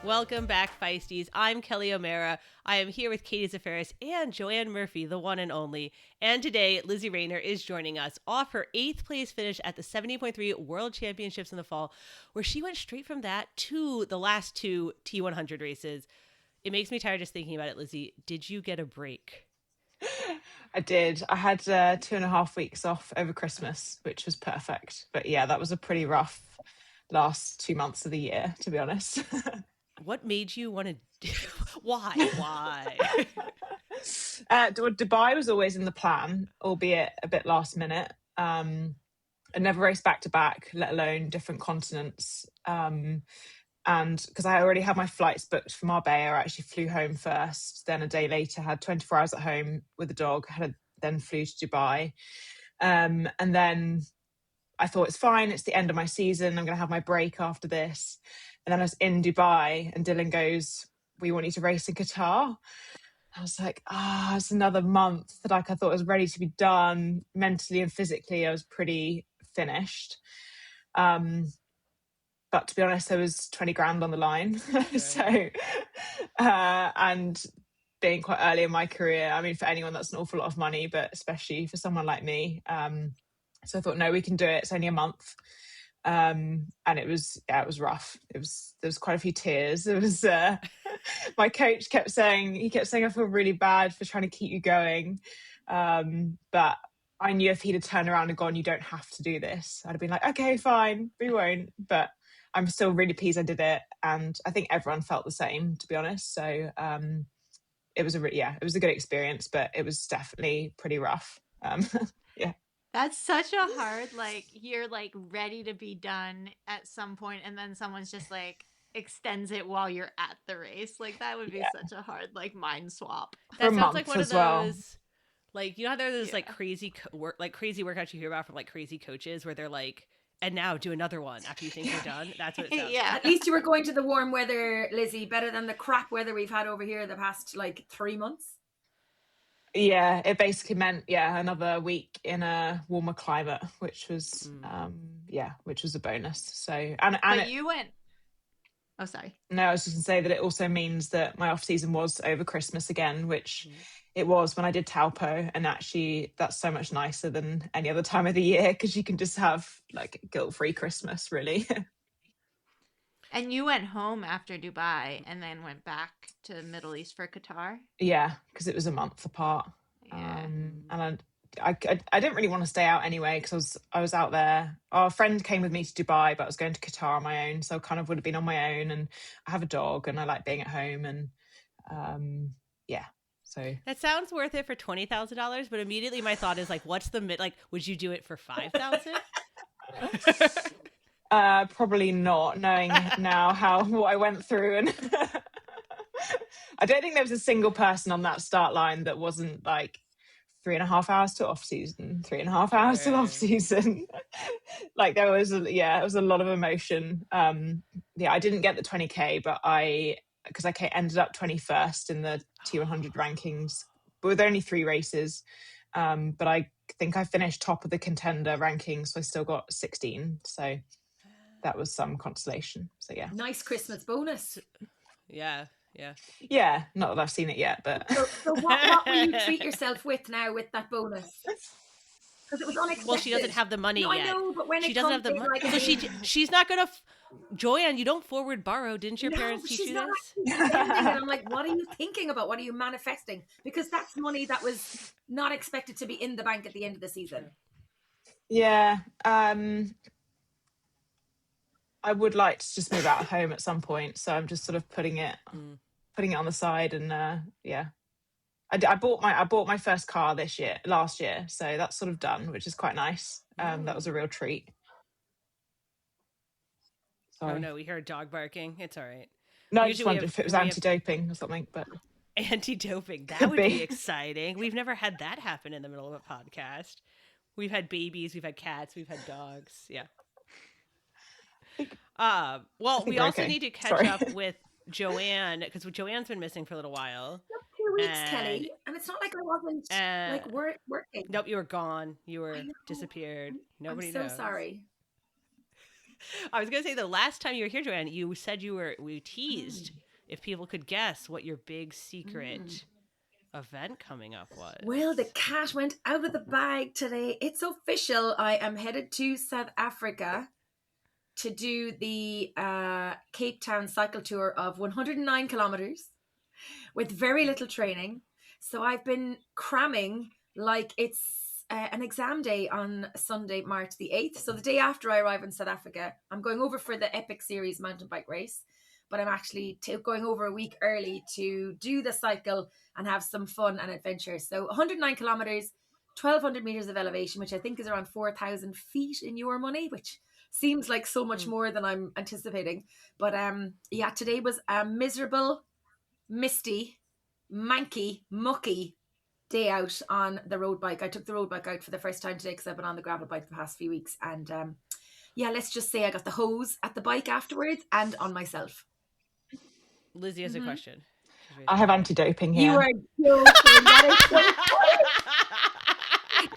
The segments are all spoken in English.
Welcome back, Feisties. I'm Kelly O'Mara. I am here with Katie Zafaris and Joanne Murphy, the one and only. And today, Lizzie Rayner is joining us off her 8th place finish at the 70.3 World Championships in the fall, where she went straight from that to the last two T100 races. It makes me tired just thinking about it, Lizzie. Did you get a break? I did. I had 2.5 weeks off over Christmas, which was perfect. But yeah, that was a pretty rough last 2 months of the year, to be honest. What made you want to do? Why? Dubai was always in the plan, albeit a bit last minute. I never raced back to back, let alone different continents. And because I already had my flights booked from Marbella, I actually flew home first. Then a day later, had 24 hours at home with the dog. Then flew to Dubai, and then I thought it's fine. It's the end of my season. I'm going to have my break after this. And then I was in Dubai, and Dylan goes, "We want you to race in Qatar." I was like, it's another month that I thought was ready to be done mentally and physically. I was pretty finished. But to be honest, there was 20 grand on the line. Right. So, and being quite early in my career, I mean, for anyone, that's an awful lot of money, but especially for someone like me. So I thought, no, we can do it. It's only a month. And it was rough. There was quite a few tears. It was, my coach kept saying, I feel really bad for trying to keep you going. But I knew if he'd have turned around and gone, "You don't have to do this," I'd have been like, "Okay, fine, we won't." But I'm still really pleased I did it. And I think everyone felt the same, to be honest. So, it was a good experience, but it was definitely pretty rough. Yeah. That's such a hard, you're ready to be done at some point, and then someone's just extends it while you're at the race. That would be such a hard mind swap. That sounds like one of those, you know how there's crazy crazy workouts you hear about from crazy coaches where they're like, "And now do another one after you think you're done." That's what it sounds like. At least you were going to the warm weather, Lizzie, better than the crap weather we've had over here the past 3 months. Yeah, it basically meant another week in a warmer climate, which was which was a bonus. So you went. Oh, sorry. No, I was just going to say that it also means that my off season was over Christmas again, which it was when I did Taupo, and actually that's so much nicer than any other time of the year because you can just have guilt-free Christmas, really. And you went home after Dubai and then went back to Middle East for Qatar? Yeah, because it was a month apart. Yeah. And I didn't really want to stay out anyway because I was out there. Our friend came with me to Dubai, but I was going to Qatar on my own, so I kind of would have been on my own. And I have a dog, and I like being at home. And so that sounds worth it for $20,000. But immediately my thought is what's the would you do it for $5,000? Probably not, knowing now what I went through, and I don't think there was a single person on that start line that wasn't 3.5 hours to off season, 3.5 hours to off season. There was it was a lot of emotion. I didn't get the 20K, but because I ended up 21st in the T100 rankings, but with only 3 races. But I think I finished top of the contender rankings, so I still got 16. So that was some consolation. So yeah. Nice Christmas bonus. Yeah. Yeah, not that I've seen it yet, but so what will you treat yourself with now with that bonus? Because it was unexpected. Well, she doesn't have the money yet. I know, but when she doesn't have the money, so she's not gonna. Joanne, you don't forward borrow. Didn't your parents teach you this? And I'm like, what are you thinking about? What are you manifesting? Because that's money that was not expected to be in the bank at the end of the season. Yeah. I would like to just move out of home at some point, so I'm just sort of putting it on the side, and I bought my first car last year, so that's sort of done, which is quite nice. That was a real treat. Sorry. Oh no, we heard dog barking. It's all right. No, I just wondered if it was anti-doping or something, but anti-doping, that would be exciting. We've never had that happen in the middle of a podcast. We've had babies, we've had cats, we've had dogs. Yeah. Well, we also need to catch up with Joanne, because Joanne's been missing for a little while. 2 weeks, Kelly, and it's not like I wasn't working. Nope, you were gone. You were disappeared. Nobody knows. I'm so sorry. I was gonna say the last time you were here, Joanne, you said we teased if people could guess what your big secret event coming up was. Well, the cat went out of the bag today. It's official. I am headed to South Africa to do the Cape Town cycle tour of 109 kilometers with very little training. So I've been cramming like it's an exam day on Sunday, March the 8th. So the day after I arrive in South Africa, I'm going over for the Epic Series mountain bike race, but I'm actually going over a week early to do the cycle and have some fun and adventure. So 109 kilometers, 1,200 meters of elevation, which I think is around 4,000 feet in your money, which seems like so much more than I'm anticipating. But yeah, today was a miserable, misty, manky, mucky day out on the road bike. I took the road bike out for the first time today because I've been on the gravel bike the past few weeks. And yeah, let's just say I got the hose at the bike afterwards and on myself. Lizzie has a question. I have anti-doping here. You are joking. That is so funny.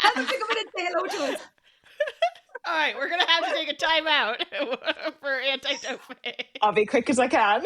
I don't think I'm going to say hello to us. All right, we're going to have to take a timeout for anti-doping. I'll be quick as I can.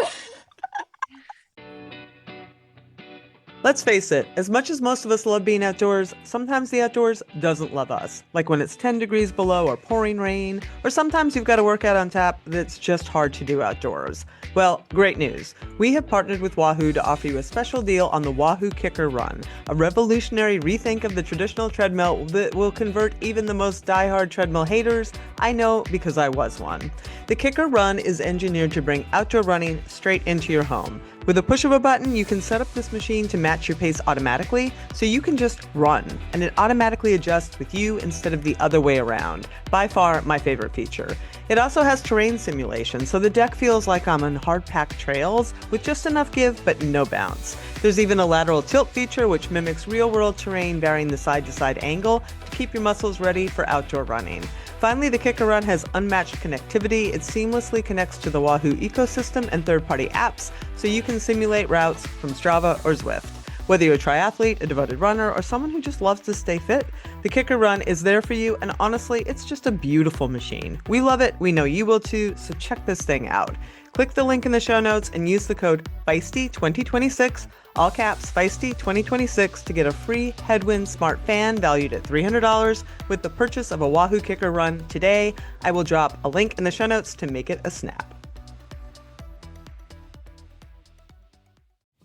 Let's face it, as much as most of us love being outdoors, sometimes the outdoors doesn't love us. Like when it's 10 degrees below or pouring rain, or sometimes you've got a workout on tap that's just hard to do outdoors. Well, great news. We have partnered with Wahoo to offer you a special deal on the Wahoo Kicker Run, a revolutionary rethink of the traditional treadmill that will convert even the most diehard treadmill haters. I know because I was one. The Kicker Run is engineered to bring outdoor running straight into your home. With a push of a button, you can set up this machine to match your pace automatically, so you can just run, and it automatically adjusts with you instead of the other way around. By far, my favorite feature. It also has terrain simulation, so the deck feels like I'm on hard-packed trails with just enough give but no bounce. There's even a lateral tilt feature which mimics real-world terrain, varying the side-to-side angle to keep your muscles ready for outdoor running. Finally, the Kicker Run has unmatched connectivity. It seamlessly connects to the Wahoo ecosystem and third-party apps, so you can simulate routes from Strava or Zwift. Whether you're a triathlete, a devoted runner, or someone who just loves to stay fit, the Kicker Run is there for you, and honestly, it's just a beautiful machine. We love it, we know you will too, so check this thing out. Click the link in the show notes and use the code Feisty2026, all caps Feisty2026, to get a free Headwind Smart Fan valued at $300 with the purchase of a Wahoo Kicker Run today. I will drop a link in the show notes to make it a snap.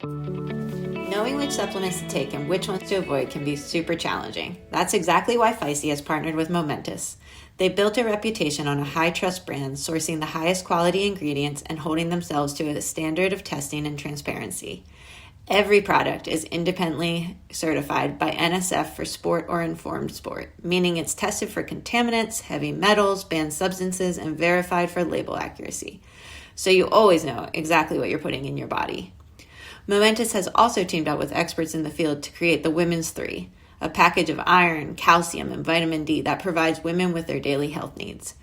Knowing which supplements to take and which ones to avoid can be super challenging. That's exactly why Feisty has partnered with Momentous. They built a reputation on a high-trust brand, sourcing the highest quality ingredients and holding themselves to a standard of testing and transparency. Every product is independently certified by NSF for sport or informed sport, meaning it's tested for contaminants, heavy metals, banned substances, and verified for label accuracy. So you always know exactly what you're putting in your body. Momentous has also teamed up with experts in the field to create the Women's 3, a package of iron, calcium, and vitamin D that provides women with their daily health needs.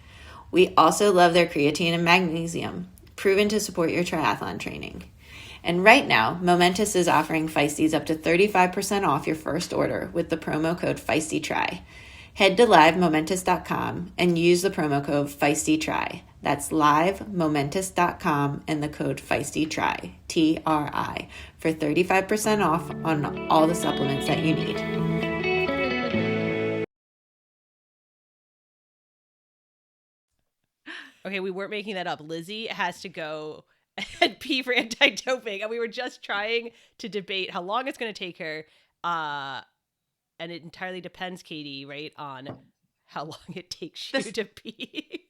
We also love their creatine and magnesium, proven to support your triathlon training. And right now, Momentous is offering Feisties up to 35% off your first order with the promo code FeistyTry. Head to livemomentous.com and use the promo code FeistyTry. That's livemomentous.com and the code FeistyTry, T-R-I, for 35% off on all the supplements that you need. Okay, we weren't making that up. Lizzie has to go and pee for anti-doping, and we were just trying to debate how long it's going to take her. And it entirely depends, Katie, right, on how long it takes you to pee.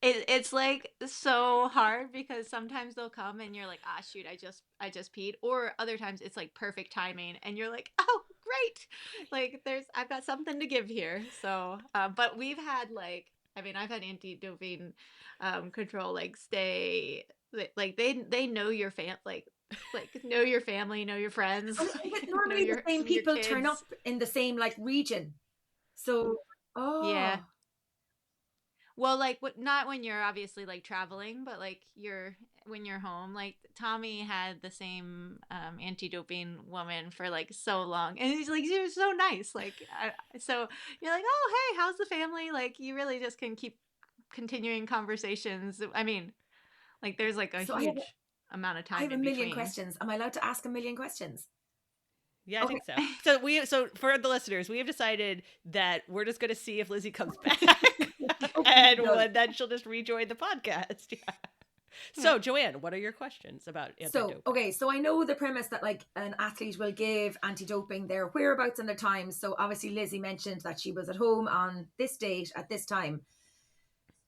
It's like so hard because sometimes they'll come and you're like, ah, shoot, I just peed, or other times it's like perfect timing and you're like, oh, great, like I've got something to give here. So, but we've had I've had anti-doping control stay like they know your know your family, know your friends. But normally the same people turn up in the same region. So, yeah. Well, not when you're obviously traveling, but when you're home. Like Tommy had the same anti-doping woman for so long, and he's she was so nice. So you're like, oh hey, how's the family? You really just can keep continuing conversations. I mean, like there's like a So huge amount of time I have a in million between. questions. Am I allowed to ask a million questions? Yeah, I think so. So for the listeners, we have decided that we're just going to see if Lizzie comes back, and then she'll just rejoin the podcast. Yeah. So, Joanne, what are your questions about anti-doping? So I know the premise that like an athlete will give anti-doping their whereabouts and their times. So obviously Lizzie mentioned that she was at home on this date at this time.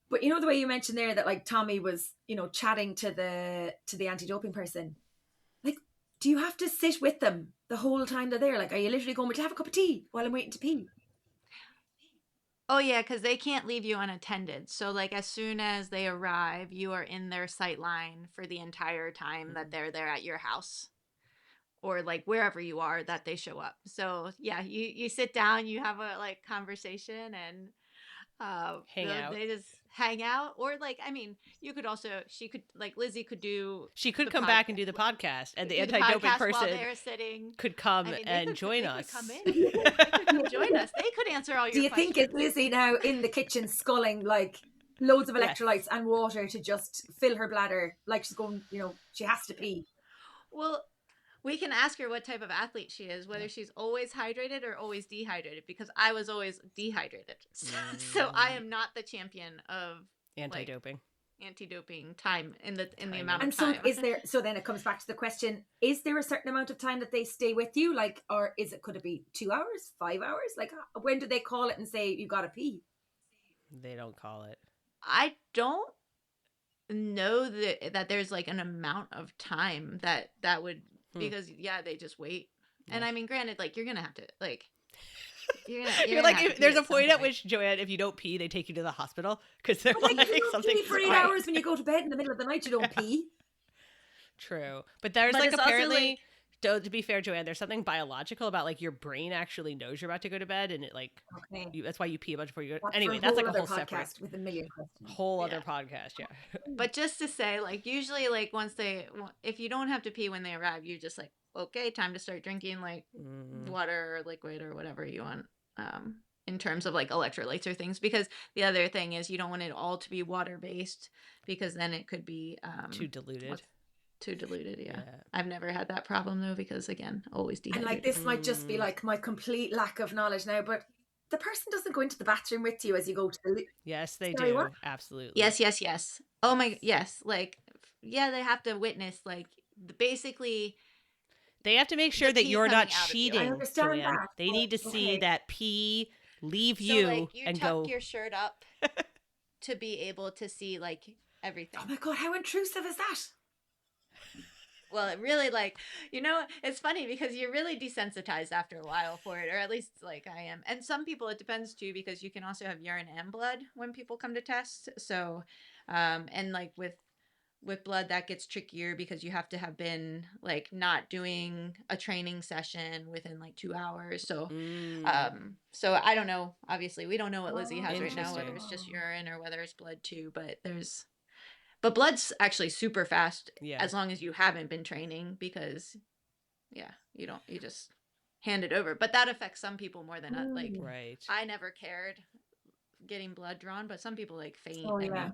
But you know the way you mentioned there that like Tommy was, chatting to the anti-doping person. Like, do you have to sit with them the whole time they're there? Like, are you literally going, would you have a cup of tea while I'm waiting to pee? Oh yeah, because they can't leave you unattended. So like as soon as they arrive, you are in their sight line for the entire time that they're there at your house, or like wherever you are that they show up. So yeah, you sit down, you have a like conversation, and Hang out. they just hang out. Or like, I mean, she could like Lizzie could do. She could the come back and do the podcast, and the anti-doping podcast while person they're sitting. could come I mean, and join us. Could come in. They could come join us. They could answer all your Do you questions. think it's Lizzie now in the kitchen sculling like loads of electrolytes and water to just fill her bladder, like she's going, she has to pee? Well, we can ask her what type of athlete she is, whether she's always hydrated or always dehydrated, because I was always dehydrated. So I am not the champion of anti-doping. Anti-doping time in the amount of time. And so then it comes back to the question, is there a certain amount of time that they stay with you? Like, or could it be 2 hours, 5 hours? Like, when do they call it and say you gotta pee? They don't call it. I don't know that there's like an amount of time that would, because they just wait. And I mean, granted, like you're gonna have to like you're like, if there's a point at which, Joanne, if you don't pee, they take you to the hospital because they're like you don't something pee for 8 hours when you go to bed in the middle of the night. You don't pee. True, but there's But like it's also, apparently, to be fair, Joanne, there's something biological about like your brain actually knows you're about to go to bed, and it like that's why you pee a bunch before you go. Anyway, that's like a whole separate with a million questions. Whole other podcast, yeah. But just to say, like usually, like if you don't have to pee when they arrive, you're just like, okay, time to start drinking like water or liquid or whatever you want. In terms of like electrolytes or things, because the other thing is you don't want it all to be water based, because then it could be too diluted. Yeah. I've never had that problem though, because again, always dehydrated. And like this might just be like my complete lack of knowledge now, but the person doesn't go into the bathroom with you as you go to the Yes, they do. What? Absolutely. Yes. Oh my, yes. Like, yeah, they have to witness, like, basically. They have to make sure that you're not cheating, Joanne. That. They need to see that pee leave you, like, you and tuck go. Your shirt up to be able to see like everything. Oh my God, how intrusive is that? Well, it really like, it's funny because you're really desensitized after a while for it, or at least like I am. And some people, it depends too, because you can also have urine and blood when people come to test. So, and like with blood, that gets trickier because you have to have been like not doing a training session within like 2 hours. So, so I don't know. Obviously, we don't know what Lizzie has right now, whether it's just urine or whether it's blood too. But blood's actually super fast as long as you haven't been training, because you just hand it over. But that affects some people more than like right. I never cared getting blood drawn, but some people like faint. Oh, yeah.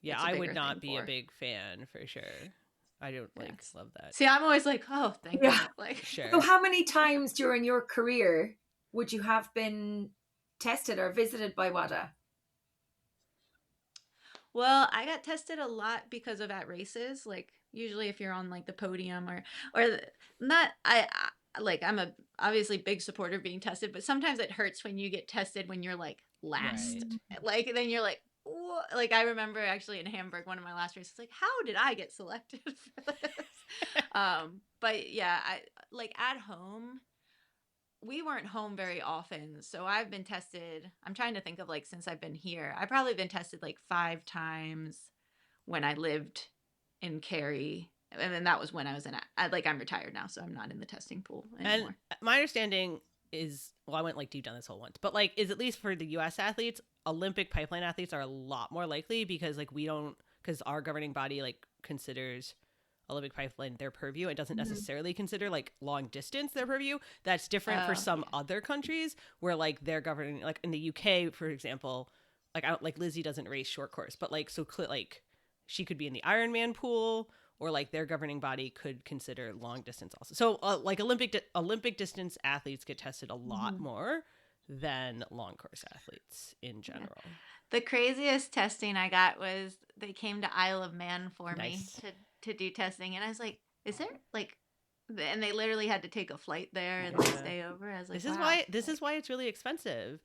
Yeah, I would not be a big fan for sure. I don't love that. See, I'm always like, oh, thank God. Like, sure. So how many times during your career would you have been tested or visited by WADA? Well, I got tested a lot because of at races. Like usually if you're on like the podium or not, I'm a obviously big supporter of being tested, but sometimes it hurts when you get tested when you're like last. Right. Like then you're like, what? Like I remember actually in Hamburg, one of my last races, like how did I get selected for this? But yeah, I like at home. We weren't home very often, so I've been tested. I'm trying to think of like since I've been here, I've probably been tested like 5 times when I lived in Cary, and then that was when I was I'm retired now, so I'm not in the testing pool anymore. And my understanding is, well, I went like deep down this whole once, but like is at least for the U.S. athletes, Olympic pipeline athletes are a lot more likely because like because our governing body like considers Olympic pipeline their purview. It doesn't necessarily consider like long distance their purview. That's different for some other countries where like they're governing, like in the UK, for example, like I don't, like Lizzie doesn't race short course, but like like she could be in the Ironman pool, or like their governing body could consider long distance also. So like Olympic distance athletes get tested a lot more than long course athletes in general. Yeah. The craziest testing I got was they came to Isle of Man for Nice. me to do testing, and I was like, "Is there like?" And they literally had to take a flight there and like stay over. I was like, this is why it's really expensive.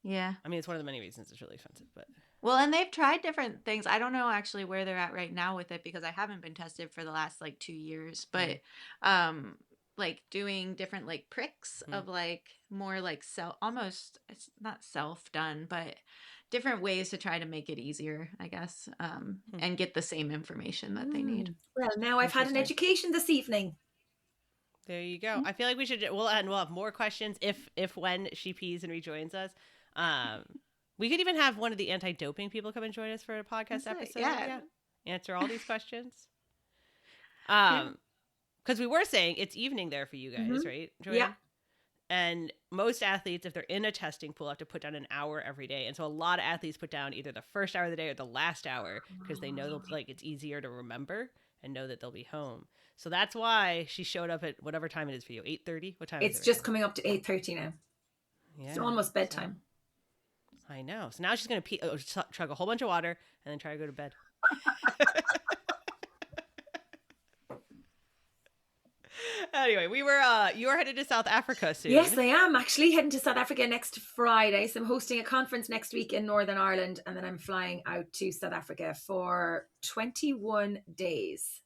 Yeah. I mean, it's one of the many reasons it's really expensive, but well, and they've tried different things. I don't know actually where they're at right now with it because I haven't been tested for the last like 2 years, but like doing different like pricks of like more like almost it's not self done, but different ways to try to make it easier, I guess, and get the same information that they need. Well, now I've had an education this evening. There you go. I feel like we should. We'll have more questions if when she pees and rejoins us. We could even have one of the anti-doping people come and join us for a podcast episode. Yeah. Answer all these questions. Because we were saying it's evening there for you guys, right, Joanne? Yeah. And most athletes, if they're in a testing pool, have to put down an hour every day. And so a lot of athletes put down either the first hour of the day or the last hour because they know like it's easier to remember and know that they'll be home. So that's why she showed up at whatever time it is for you. 8:30? What time is it? It's just coming up to 8:30 now. Yeah. It's almost bedtime. I know. So now she's going to chug a whole bunch of water and then try to go to bed. Anyway, you were headed to South Africa soon. Yes, I am actually heading to South Africa next Friday. So I'm hosting a conference next week in Northern Ireland, and then I'm flying out to South Africa for 21 days,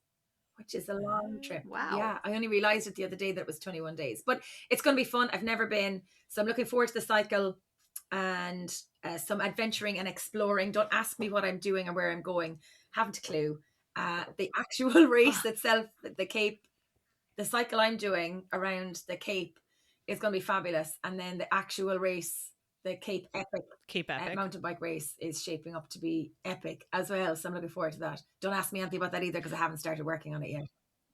which is a long trip. Wow. Yeah, I only realized it the other day that it was 21 days, but it's going to be fun. I've never been, so I'm looking forward to the cycle and some adventuring and exploring. Don't ask me what I'm doing or where I'm going. Haven't a clue. The actual race itself, the Cape, the cycle I'm doing around the Cape is going to be fabulous. And then the actual race, the Cape Epic mountain bike race is shaping up to be epic as well. So I'm looking forward to that. Don't ask me anything about that either because I haven't started working on it yet.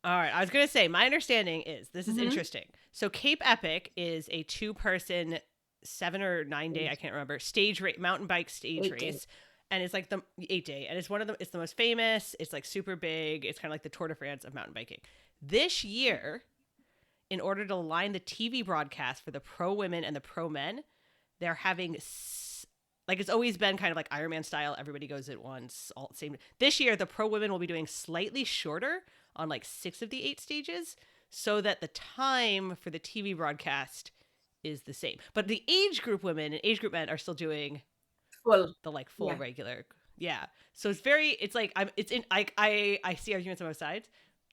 All right. I was going to say, my understanding is, this is interesting. So Cape Epic is a 2-person, 7 or 9 day, I can't remember, mountain bike stage race. And it's like the 8 day. And it's it's the most famous. It's like super big. It's kind of like the Tour de France of mountain biking. This year, in order to align the TV broadcast for the pro women and the pro men, they're having, like it's always been kind of like Ironman style. Everybody goes at once, all same. This year, the pro women will be doing slightly shorter on like 6 of the 8 stages so that the time for the TV broadcast is the same. But the age group women and age group men are still doing full regular. Yeah. So it's like, I see arguments on both sides.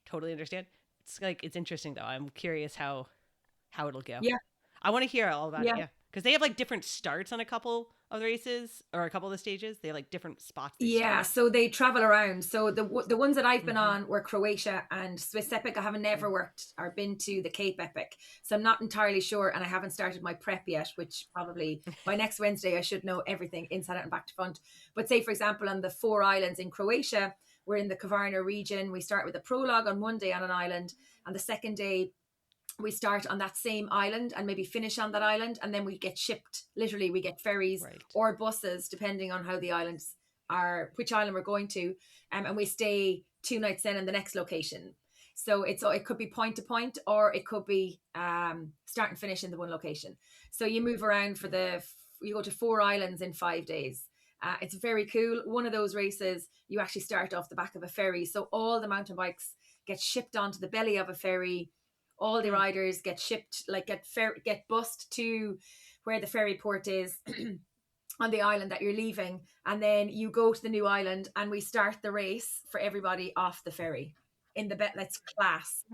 Totally understand. It's like, it's interesting though. I'm curious how it'll go. Yeah. I want to hear all about it. Yeah. Because they have like different starts on a couple of the races or a couple of the stages. They have like different spots. So they travel around. So the ones that I've been on were Croatia and Swiss Epic. I haven't never worked or been to the Cape Epic. So I'm not entirely sure. And I haven't started my prep yet, which probably by next Wednesday, I should know everything inside out and back to front. But say, for example, on the 4 islands in Croatia, we're in the Kavarna region. We start with a prologue on one day on an island. And the second day, we start on that same island and maybe finish on that island. And then we get shipped. Literally, we get ferries or buses, depending on how the islands are, which island we're going to. And we stay 2 nights then in the next location. So it could be point to point, or it could be start and finish in the one location. So you move around you go to 4 islands in 5 days. It's very cool. One of those races, you actually start off the back of a ferry. So all the mountain bikes get shipped onto the belly of a ferry. All the riders get shipped, like get bussed to where the ferry port is on the island that you're leaving. And then you go to the new island and we start the race for everybody off the ferry in the that's class.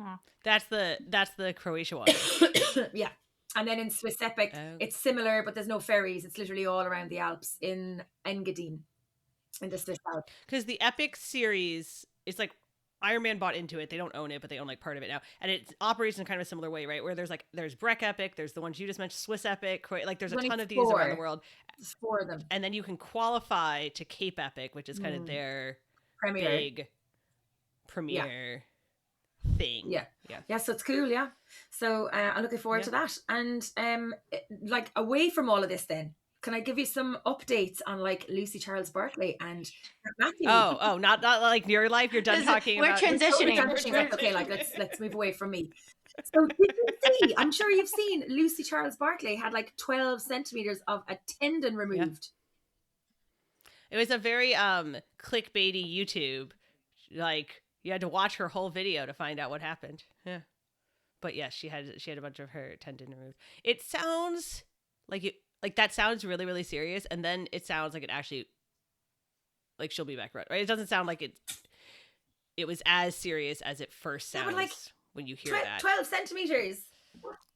That's the Croatia one. Yeah. And then in Swiss Epic, it's similar, but there's no ferries. It's literally all around the Alps in Engadine in the Swiss Alps. Because the Epic series, it's like Ironman bought into it. They don't own it, but they own like part of it now. And it operates in kind of a similar way, right? Where there's Breck Epic, there's the ones you just mentioned, Swiss Epic, like there's a ton of these around the world. There's 4 of them. And then you can qualify to Cape Epic, which is kind of their big premier thing. Yeah, so it's cool. So I'm looking forward to that. And like away from all of this then, can I give you some updates on like Lucy Charles Barkley and Matthew? Not like your life. You're done talking we're about transitioning. Right, okay, like let's move away from me. So did you see? I'm sure you've seen Lucy Charles Barkley had like 12 centimeters of a tendon removed. It was a very clickbaity YouTube. Like you had to watch her whole video to find out what happened. Yeah. But yes, she had a bunch of her tendon removed. It sounds like that sounds really, really serious, and then it sounds like it actually like she'll be back, right? It doesn't sound like it was as serious as it first sounds when you hear that. 12 centimeters.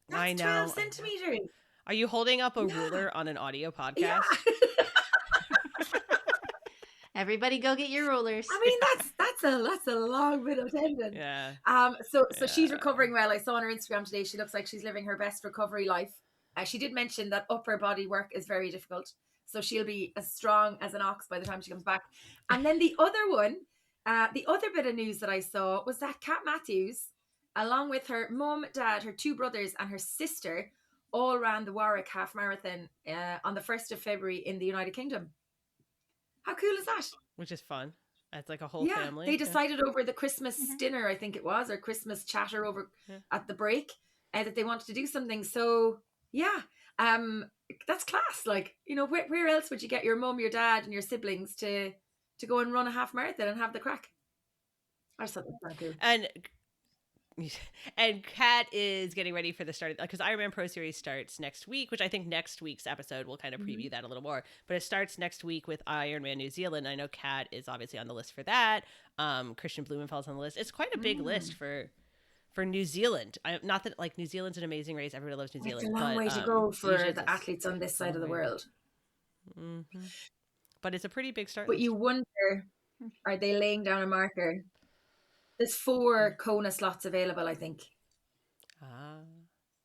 That's I know. 12 centimeters. Are you holding up a ruler on an audio podcast? Yeah. Everybody go get your rulers. I mean, that's a long bit of tendon. Yeah. So she's recovering well. I saw on her Instagram today, she looks like she's living her best recovery life. She did mention that upper body work is very difficult. So she'll be as strong as an ox by the time she comes back. And then the other one, the other bit of news that I saw was that Kat Matthews, along with her mum, dad, her 2 brothers and her sister, all ran the Warwick Half Marathon on the 1st of February in the United Kingdom. How cool is that? Which is fun. It's like a whole family. They decided over the Christmas dinner, I think it was, or Christmas chatter over at the break, that they wanted to do something. So yeah, that's class. Like, you know, where else would you get your mum, your dad, and your siblings to go and run a half marathon and have the crack? I just thought that was cool. And Kat is getting ready for the start because Ironman Pro Series starts next week, which I think next week's episode will kind of preview that a little more. But it starts next week with Ironman New Zealand. I know Kat is obviously on the list for that. Christian Blumenfeld's on the list. It's quite a big list for New Zealand. Not that like New Zealand's an amazing race. Everybody loves New Zealand. It's a long way to go for the athletes on this side of the world. Mm-hmm. But it's a pretty big start. But you wonder, are they laying down a marker? There's 4 Kona slots available, I think.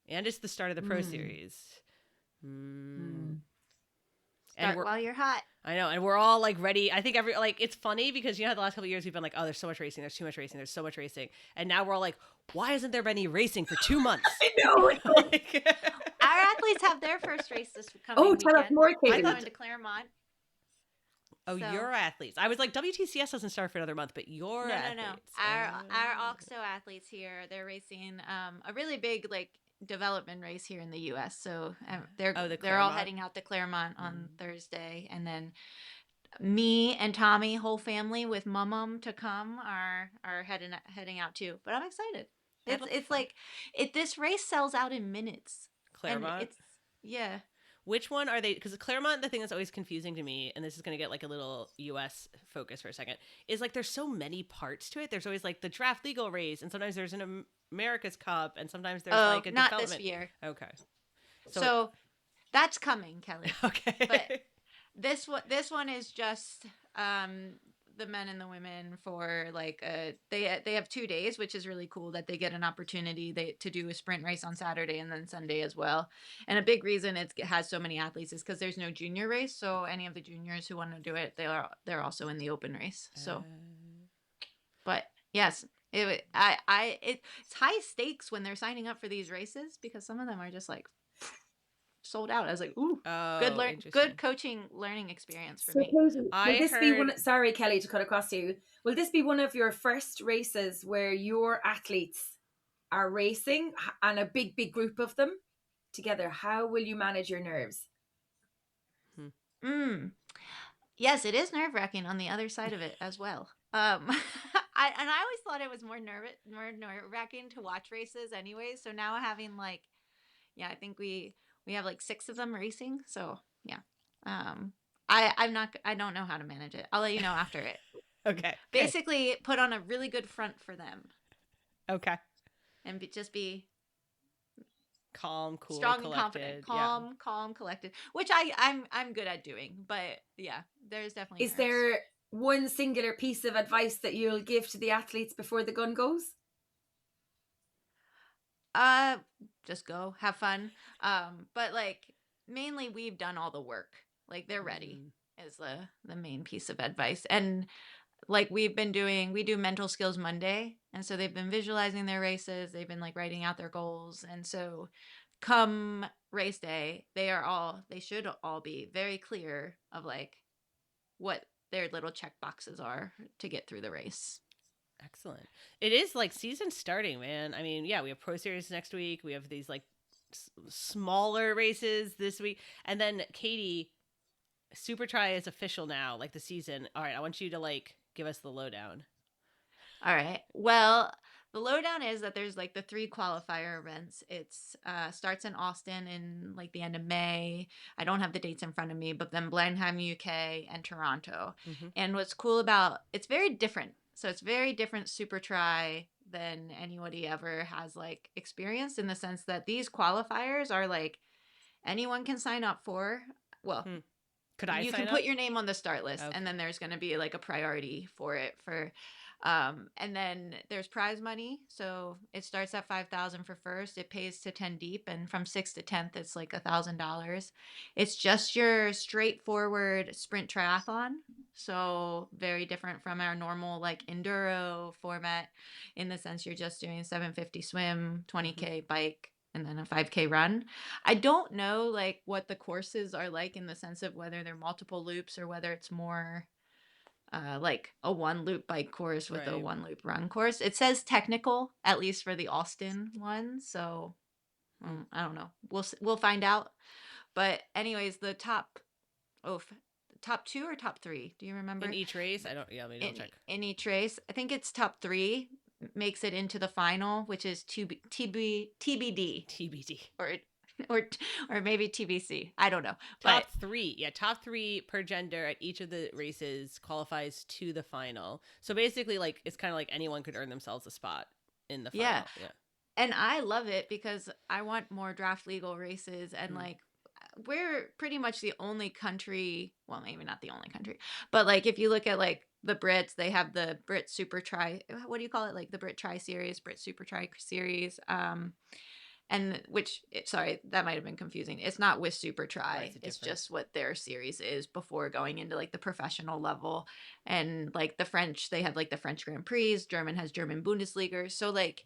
And it's the start of the Pro Series. Start while you're hot. I know, and we're all like ready. I think it's funny because you know the last couple of years we've been like, oh, there's so much racing, there's too much racing, there's so much racing, and now we're all like, why hasn't there been any racing for 2 months? I know. Our athletes have their first race this coming weekend. Tell us more, Katie. I'm going to Claremont. Oh, so, your athletes. I was like, WTCS doesn't start for another month, but your athletes. No. Our OXO athletes here, they're racing a really big like development race here in the U.S. So they're all heading out to Claremont on Thursday, and then me and Tommy, whole family with Mum to come, are heading out too. But I'm excited. It's like this race sells out in minutes. Claremont. Yeah. Which one are they? Because Claremont, the thing that's always confusing to me, and this is going to get like a little U.S. focus for a second, is like there's so many parts to it. There's always like the draft legal race, and sometimes there's an America's Cup, and sometimes there's like a not development. This year. Okay. So that's coming, Kelly. Okay. But this one is just the men and the women for like they have 2 days, which is really cool that they get an opportunity to do a sprint race on Saturday and then Sunday as well. And a big reason it has so many athletes is because there's no junior race, so any of the juniors who want to do it, they're also in the open race. So but yes, it's high stakes when they're signing up for these races because some of them are just like sold out. I was like, ooh, good coaching learning experience for me. Sorry, Kelly, to cut across you. Will this be one of your first races where your athletes are racing and a big group of them together? How will you manage your nerves? Yes, it is nerve-wracking on the other side of it as well. I always thought it was more nerve-wracking to watch races anyway. So now having I think we have like 6 of them racing. So yeah. I don't know how to manage it. I'll let you know after it. Okay. Basically put on a really good front for them. Okay. And just be calm, cool, strong collected. And confident. Calm, collected, which I'm good at doing. But yeah, there's definitely Is there one singular piece of advice that you'll give to the athletes before the gun goes? Just go have fun. But like mainly we've done all the work. Like they're ready is the main piece of advice. And like we do mental skills Monday. And so they've been visualizing their races. They've been like writing out their goals. And so come race day, they should all be very clear of like what their little check boxes are to get through the race. Excellent. It is like season starting, man. I mean, yeah, we have Pro Series next week. We have these like smaller races this week. And then Katie, Supertri is official now, like the season. All right, I want you to like give us the lowdown. All right. Well, the lowdown is that there's like the 3 qualifier events. It's starts in Austin in like the end of May. I don't have the dates in front of me, but then Blenheim, UK, and Toronto. Mm-hmm. And what's cool about it's very different. So it's very different Supertri than anybody ever has like experienced, in the sense that these qualifiers are like anyone can sign up for. Well, could I you sign can up? put your name on the start list, Okay. and then there's going to be like a priority for it for and then there's prize money. So it starts at 5,000 for first. It pays to 10 deep, and from 6th to 10th, it's like $1,000. It's just your straightforward sprint triathlon. So very different from our normal like enduro format, in the sense you're just doing 750 swim, 20K bike, and then a 5K run. I don't know like what the courses are like, in the sense of whether they're multiple loops or whether it's more like a 1 loop bike course with a 1 loop run course. It says technical, at least for the Austin one. So I don't know. We'll find out. But anyways, the top 2 or top 3? Do you remember? In each race? I don't. Yeah, let me double check. In each race, I think it's top 3 makes it into the final, which is TBD. TBD. Or maybe TBC. I don't know. Top 3. Yeah, top 3 per gender at each of the races qualifies to the final. So basically, like, it's kind of like anyone could earn themselves a spot in the final. Yeah. And I love it because I want more draft legal races, and like we're pretty much the only country, well, maybe not the only country, but like if you look at like the Brits, they have the Brit Supertri, what do you call it? Like the Brit Tri Series, Brit Supertri Series, and sorry, that might have been confusing. It's not with Supertri. Right, it's just what their series is before going into like the professional level. And like the French, they have like the French Grand Prix. German has German Bundesliga. So like,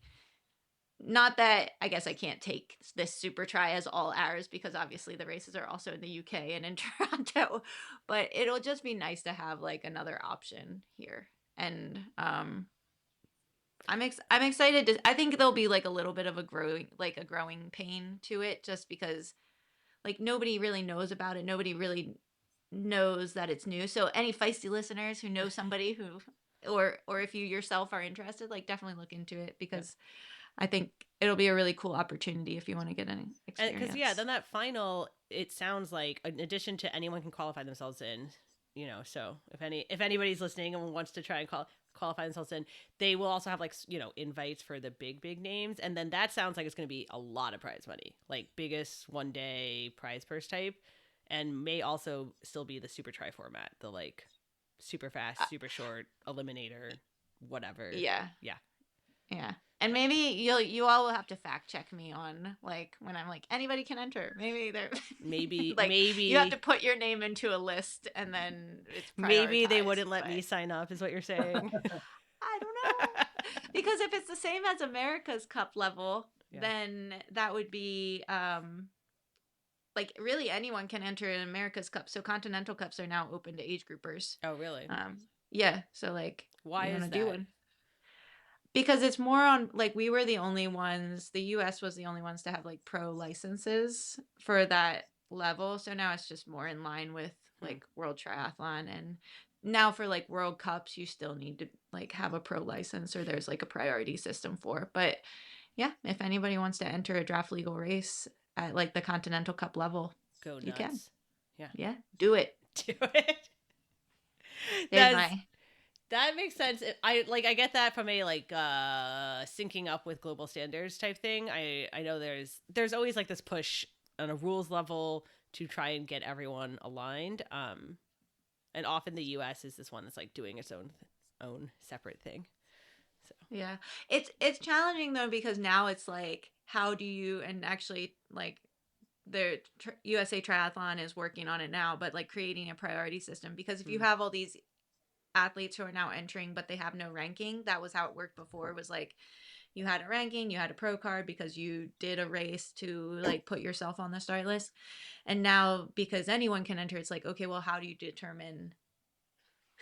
not that I guess I can't take this Supertri as all ours, because obviously the races are also in the UK and in Toronto, but it'll just be nice to have like another option here. And I'm excited to, I think there'll be like a little bit of a growing pain to it, just because like nobody really knows about it. Nobody really knows that it's new. So any Feisty listeners who know somebody who, or if you yourself are interested, like definitely look into it, because I think it'll be a really cool opportunity if you want to get any experience. Because then that final, it sounds like in addition to anyone can qualify themselves in, so if anybody's listening and wants to try and qualify themselves in, they will also have like, invites for the big names. And then that sounds like it's going to be a lot of prize money, like biggest 1 day prize purse type, and may also still be the Supertri format, the like super fast, super short, eliminator, whatever. Yeah. Yeah. And maybe you all will have to fact check me on like when I'm like anybody can enter. Maybe maybe you have to put your name into a list, and then it's maybe they wouldn't let me sign up, is what you're saying. I don't know, because if it's the same as America's Cup level, then that would be like really anyone can enter in America's Cup. So Continental Cups are now open to age groupers. Oh, really? Yeah. So like, why is that? Do one? Because it's more on like, we were the only ones, the US was the only ones to have like pro licenses for that level. So now it's just more in line with like World Triathlon. And now for like World Cups, you still need to like have a pro license, or there's like a priority system for. But yeah, if anybody wants to enter a draft legal race at like the Continental Cup level, go nuts. You can. Yeah. Do it. That makes sense. I get that from a like syncing up with global standards type thing. I know there's always like this push on a rules level to try and get everyone aligned. And often the US is this one that's like doing its own separate thing. So yeah, it's challenging though, because now it's like, how do you, and actually like the USA Triathlon is working on it now, but like creating a priority system, because if you have all these athletes who are now entering but they have no ranking, that was how it worked before. It was like, you had a ranking, you had a pro card because you did a race to like put yourself on the start list. And now because anyone can enter, it's like, okay, well, how do you determine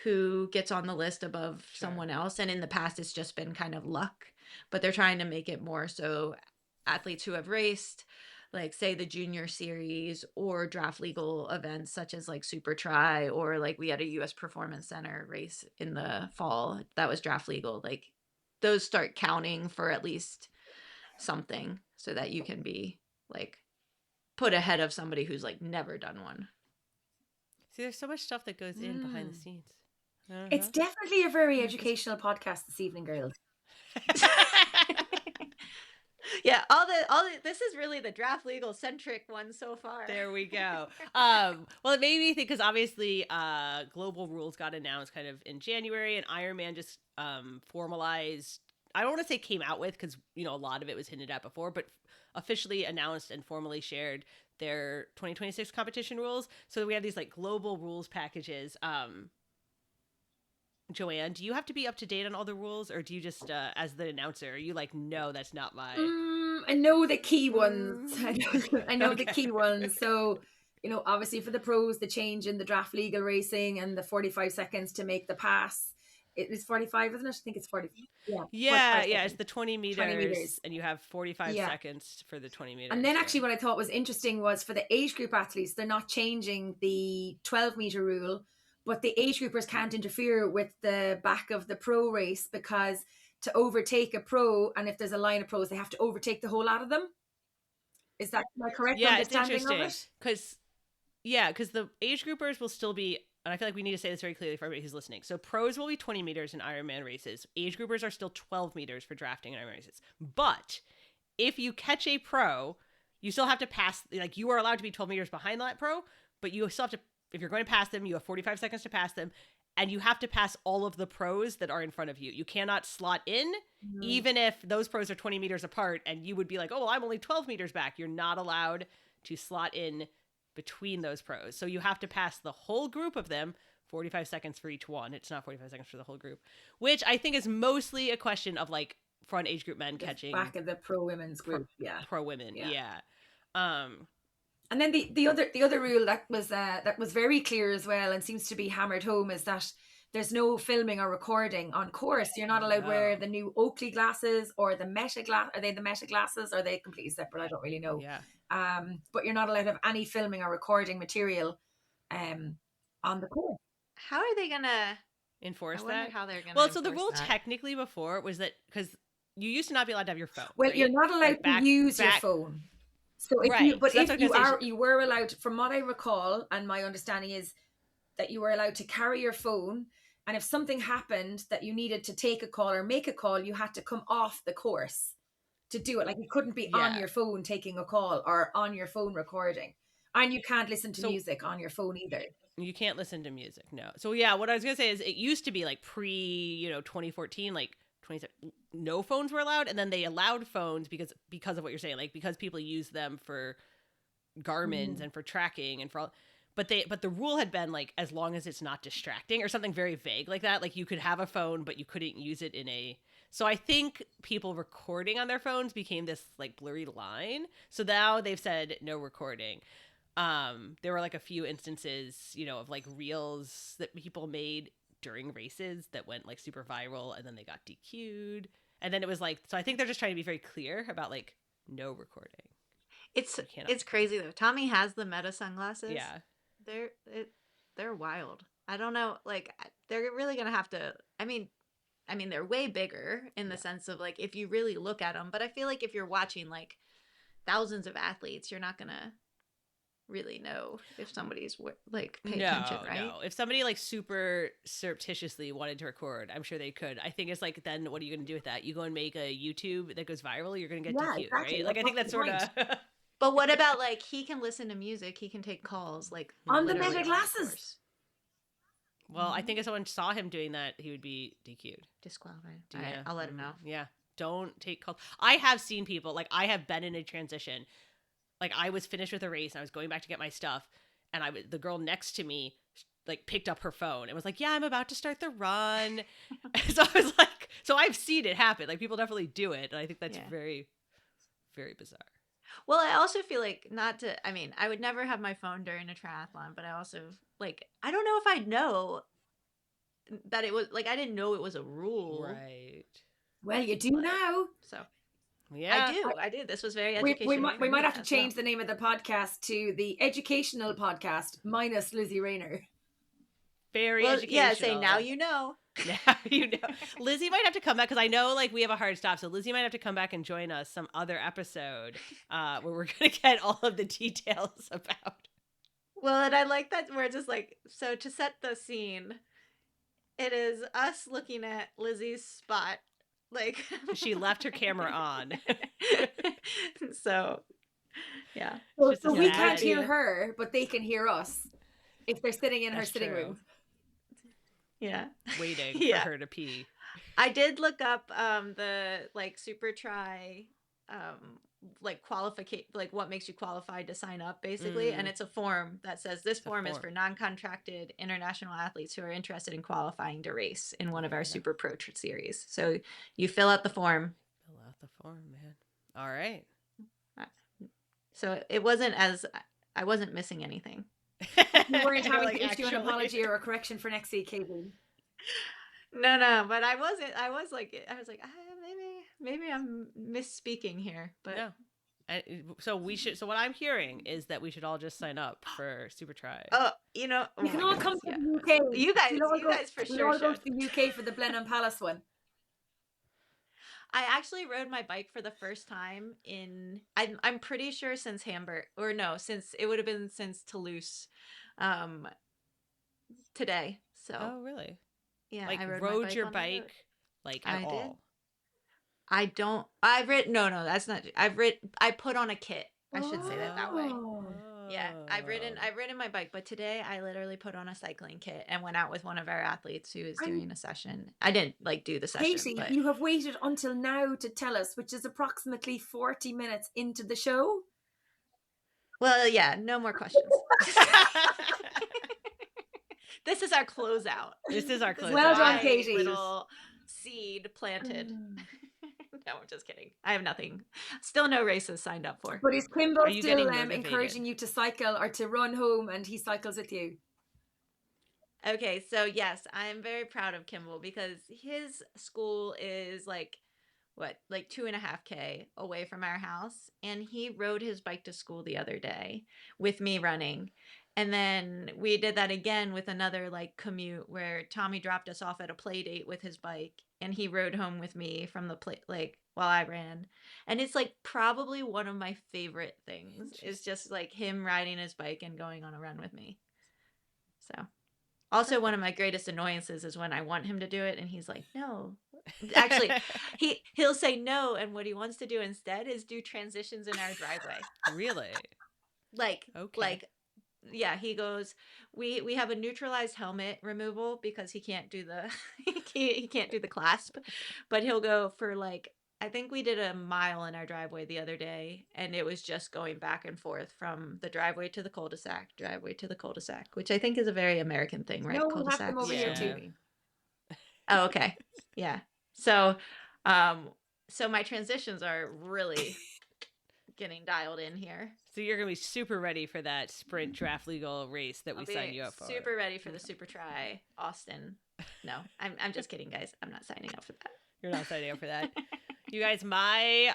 who gets on the list above someone else? And in the past, it's just been kind of luck, but they're trying to make it more so athletes who have raced, like say the junior series or draft legal events such as like Supertri, or like we had a US Performance Center race in the fall that was draft legal. Like those start counting for at least something so that you can be like put ahead of somebody who's like never done one. See, there's so much stuff that goes in behind the scenes. It's definitely a very educational podcast this evening, girls. Yeah, all the this is really the draft legal centric one so far. There we go. Well, it made me think because obviously global rules got announced kind of in January, and Ironman just formalized. I don't want to say came out with, because you know a lot of it was hinted at before, but officially announced and formally shared their 2026 competition rules. So we have these like global rules packages. Joanne, do you have to be up to date on all the rules, or do you just, as the announcer, you like, no, that's not my... I know the key ones. I know Okay. the key ones. So, you know, obviously for the pros, the change in the draft legal racing and the 45 seconds to make the pass. It is 45, isn't it? I think it's 40. Yeah, 45 it's the 20 meters, and you have 45 seconds for the 20 meters. And then actually what I thought was interesting was for the age group athletes, they're not changing the 12-meter rule, but the age groupers can't interfere with the back of the pro race, because to overtake a pro, and if there's a line of pros, they have to overtake the whole lot of them. Is that my correct understanding of it? Because the age groupers will still be, and I feel like we need to say this very clearly for everybody who's listening. So pros will be 20 meters in Ironman races. Age groupers are still 12 meters for drafting in Ironman races. But if you catch a pro, you still have to pass, like you are allowed to be 12 meters behind that pro, but you still have to, if you're going to pass them, you have 45 seconds to pass them, and you have to pass all of the pros that are in front of you. You cannot slot in, even if those pros are 20 meters apart, and you would be like, oh, well, I'm only 12 meters back. You're not allowed to slot in between those pros. So you have to pass the whole group of them, 45 seconds for each one. It's not 45 seconds for the whole group, which I think is mostly a question of like front age group men catching back of the pro women's group. Pro women. Yeah. And then the other rule that was very clear as well, and seems to be hammered home, is that there's no filming or recording on course. You're not allowed to wear the new Oakley glasses or the Meta glass. Are they the Meta glasses? Or are they completely separate? I don't really know. Yeah. But you're not allowed to have any filming or recording material on the course. How are they gonna enforce I wonder that? how they're gonna Well, so the enforce rule that. technically before was that, because you used to not be allowed to have your phone. Well, right? you're not allowed Like to use your phone. So if Right. you, but So that's if what I was you were allowed, from what I recall, and my understanding is that you were allowed to carry your phone, and if something happened that you needed to take a call or make a call, you had to come off the course to do it. Like you couldn't be on your phone taking a call or on your phone recording, and you can't listen to music on your phone either. You can't listen to music, no. So yeah, what I was gonna say is it used to be like pre, 2014, like 2017, no phones were allowed, and then they allowed phones because of what you're saying, like because people use them for Garmin's and for tracking and for all. But the rule had been like, as long as it's not distracting or something very vague like that, like you could have a phone but you couldn't use it in a. So I think people recording on their phones became this like blurry line. So now they've said no recording. There were like a few instances, of like reels that people made during races that went like super viral, and then they got DQ'd. And then it was like, so I think they're just trying to be very clear about like no recording. It's crazy though. Tommy has the Meta sunglasses. Yeah. They're wild. I don't know, like they're really gonna have to. I mean, they're way bigger in the sense of like if you really look at them. But I feel like if you're watching like thousands of athletes, you're not gonna really know if somebody's like paying attention, right? No. If somebody like super surreptitiously wanted to record, I'm sure they could. I think it's like, then what are you going to do with that? You go and make a YouTube that goes viral, you're going to get DQ'd, exactly. right? Like I think that's sort of. But what about like he can listen to music, he can take calls like on the Meta glasses? Well, I think if someone saw him doing that, he would be DQ'd. Disqualified. Yeah. All right, I'll let him know. Yeah. Don't take calls. I have seen people, like I have been in a transition. Like I was finished with a race and I was going back to get my stuff, and the girl next to me like picked up her phone and was like, yeah, I'm about to start the run. So I was like, so I've seen it happen. Like people definitely do it. And I think that's very, very bizarre. Well, I also feel like I would never have my phone during a triathlon, but I also like, I don't know if I'd know that it was like, I didn't know it was a rule. Right. Well, you do now. So yeah, I do. This was very educational. We might have to change the name of the podcast to the Educational Podcast minus Lizzie Rayner. Very educational. Yeah, say now you know. Now you know. Lizzie might have to come back because I know like we have a hard stop. So Lizzie might have to come back and join us some other episode where we're going to get all of the details about. Well, and I like that we're just like, so to set the scene, it is us looking at Lizzie's spot. Like she left her camera on. So, yeah. So we can't hear her, but they can hear us if they're sitting in her sitting room. Yeah. Waiting for her to pee. I did look up the like Supertri like like what makes you qualified to sign up basically, and it's a form that says this form is for non-contracted international athletes who are interested in qualifying to race in one of our Super Pro series. So you fill out the form. Fill out the form, man. All right. So I wasn't missing anything. You weren't having to issue an apology or a correction for next week, Caitlin. No, but I was like, maybe I'm misspeaking here, but no. So what I'm hearing is that we should all just sign up for Supertri. Oh, you can all come to the UK. You guys for sure should. Go to the UK for the Blenheim Palace one. I actually rode my bike for the first time I'm pretty sure since Hamburg, or no, since it would have been since Toulouse, today. So. Oh, really? Yeah. Like I rode your bike like at all? Did. I've ridden, no, that's not, I put on a kit. I should say that way. Yeah, I've ridden my bike, but today I literally put on a cycling kit and went out with one of our athletes who was doing a session. I didn't like do the session. Katie, but... you have waited until now to tell us, which is approximately 40 minutes into the show. Well, yeah, no more questions. This is our closeout. Well done, Katie. Little seed planted. No, I'm just kidding. I have nothing. Still no races signed up for. But is Kimbo still encouraging you to cycle or to run home and he cycles with you? Okay, so yes, I'm very proud of Kimball because his school is like 2.5K away from our house. And he rode his bike to school the other day with me running. And then we did that again with another like commute where Tommy dropped us off at a play date with his bike and he rode home with me from the play, like while I ran. And it's like probably one of my favorite things is just like him riding his bike and going on a run with me. So also one of my greatest annoyances is when I want him to do it and he's like, no. Actually, he'll say no, and what he wants to do instead is do transitions in our driveway. Really? Yeah, he goes, we have a neutralized helmet removal because he can't do the he can't do the clasp, but he'll go for like, I think we did a mile in our driveway the other day and it was just going back and forth from the driveway to the cul-de-sac, which I think is a very American thing, right? No, we'll have them over here too. Oh, okay. Yeah. So so my transitions are really getting dialed in here. So you're going to be super ready for that sprint draft legal race that we signed you up for. Super ready for the Supertri Austin. No, I'm just kidding, guys. I'm not signing up for that. You're not signing up for that. You guys, my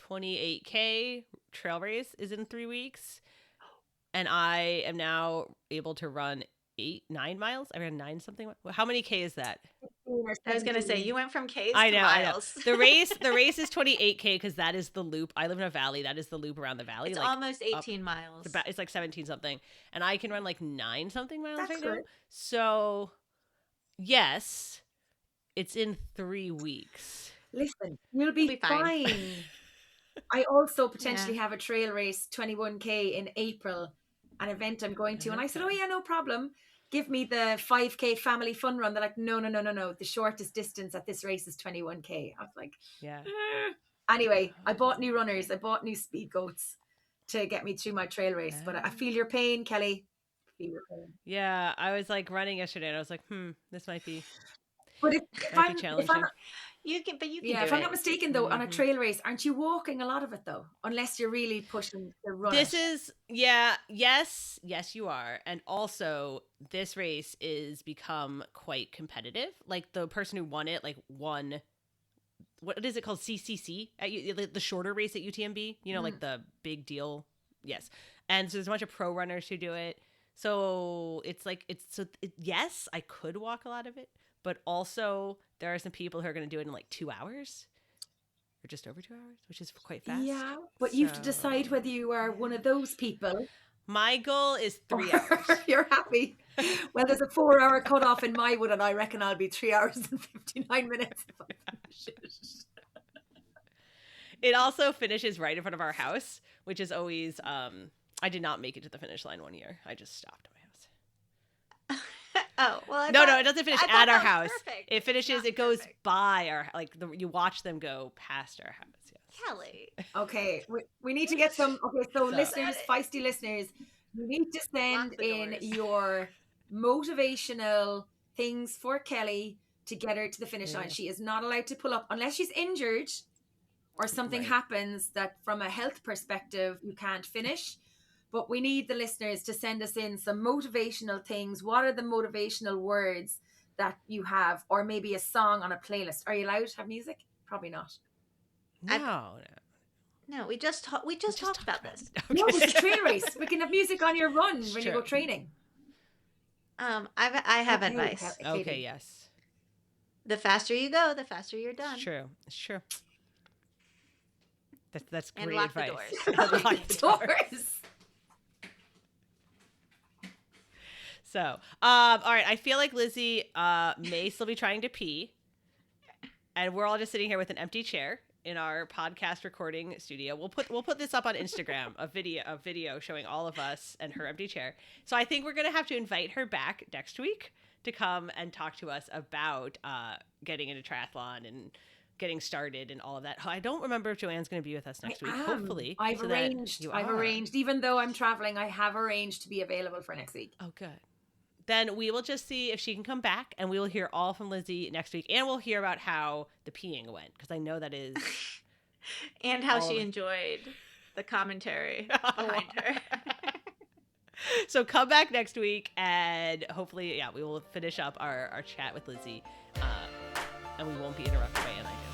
28K trail race is in 3 weeks. And I am now able to run 9 miles. I ran 9 something. How many K is that? I was gonna say you went from K's to miles. I know. The race is 28K because that is the loop. I live in a valley. That is the loop around the valley. It's like almost 18 miles. It's like 17 something, and I can run like 9 something miles That's right good. now. So, yes, it's in 3 weeks. Listen, you'll be fine. I also potentially have a trail race, 21K in April, an event I'm going to, and I said, "Oh yeah, no problem. Give me the 5K family fun run." They're like, no. The shortest distance at this race is 21K. I was like, yeah. Anyway, I bought new runners. I bought new speed goats to get me through my trail race. But I feel your pain, Kelly. be your thing. Yeah, I was like running yesterday and I was like, this might be But if might be I'm challenging. You can do if I'm not it. mistaken though, on a Mhm. trail race, aren't you walking a lot of it though? Unless you're really pushing the run. This is yes, you are. And also this race is become quite competitive. Like the person who won it won, what is it called, CCC at the shorter race at UTMB, like the big deal. Yes. And so there's a bunch of pro runners who do it. So yes, I could walk a lot of it, but also there are some people who are going to do it in like 2 hours or just over 2 hours, which is quite fast. Yeah, but you have to decide whether you are one of those people. My goal is 3 or hours. You're happy. Well, there's a 4-hour cutoff in my wood, and I reckon I'll be 3 hours and 59 minutes if I finish it. It also finishes right in front of our house, which is always, I did not make it to the finish line one year. I just stopped at my house. Oh, well, No, it doesn't finish at our house. Perfect. It finishes, it goes by our, you watch them go past our house. Yes. Kelly. Okay, we need to get some. Okay, so listeners, feisty listeners, you need to send Lock the in doors. your motivational things for Kelly to get her to the finish line. Yeah. She is not allowed to pull up unless she's injured or something Right. happens that from a health perspective you can't finish. But we need the listeners to send us in some motivational things. What are the motivational words that you have, or maybe a song on a playlist? Are you allowed to have music? Probably not. No. No, we just talked about this. it. No, Okay. it's a trail race. We can have music on your run when you Sure. go training. I have Okay, advice. Katie. Okay, yes. The faster you go, the faster you're done. It's true. That's And great lock the advice. doors. And lock the doors. So, all right. I feel like Lizzie may still be trying to pee, and we're all just sitting here with an empty chair in our podcast recording studio. We'll put this up on Instagram, a video showing all of us and her empty chair. So I think we're gonna have to invite her back next week to come and talk to us about getting into triathlon and getting started and all of that. I don't remember if Joanne's going to be with us next week. Hopefully, I've so that arranged. you I've are. arranged. Even though I'm traveling, I have arranged to be available for next week. Oh, good. Then we will just see if she can come back, and we will hear all from Lizzie next week, and we'll hear about how the peeing went, because I know that is. And how All she of it. enjoyed the commentary behind her. So come back next week, and hopefully, we will finish up our chat with Lizzie, and we won't be interrupted by anything.